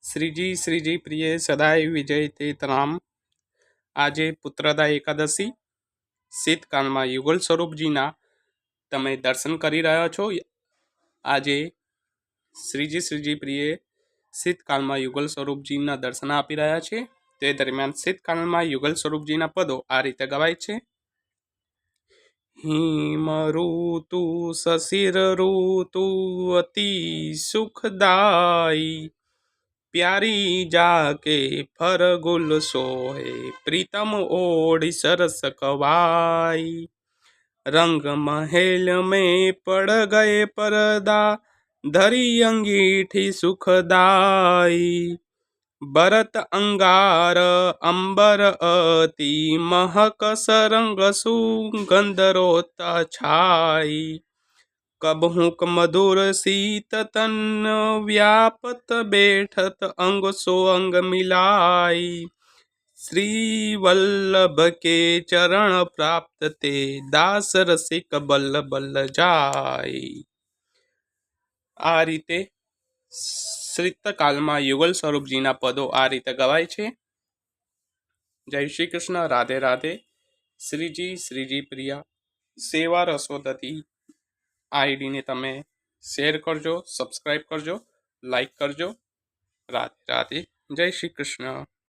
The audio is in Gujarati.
શ્રીજી પ્રિય સદાય વિજય તે રામ। આજે પુત્રદા એકાદશી શીતકાળમાં યુગલ સ્વરૂપજીના તમે દર્શન કરી રહ્યા છો। આજે શ્રીજી પ્રિય શીતકાળમાં યુગલ સ્વરૂપજીના દર્શન આપી રહ્યા છે। તે દરમિયાન શીતકાળમાં યુગલ સ્વરૂપજીના પદો આ રીતે ગવાય છે। હિમ ઋતુ શશિર ઋતુ અતિ સુખદાયી, प्यारी जाके फरगुल सोहे प्रीतम ओढ़ी सरस कवाई। रंग महल में पड़ गए पर्दा धरी अंगीठी सुखदाई। बरत अंगार अंबर अति महक सरंग सुगंध रोता छाई। कबहुक मधुर शीत तन व्यापत बैठत अंग सो अंग मिलाई। श्री वल्लभ के चरण प्राप्त ते दास रसिक बल्ल बल्ल जाय। आ रीते शीतकालમાં યુગલ સ્વરૂપજીના પદો આ રીતે ગવાય છે। જય શ્રી કૃષ્ણ, રાધે રાધે। શ્રીજી પ્રિયા સેવા રસોદતી આઈડીને તમે શેર કરજો, સબસ્ક્રાઈબ કરજો, લાઈક કરજો। રાધે રાધે, જય શ્રી કૃષ્ણ।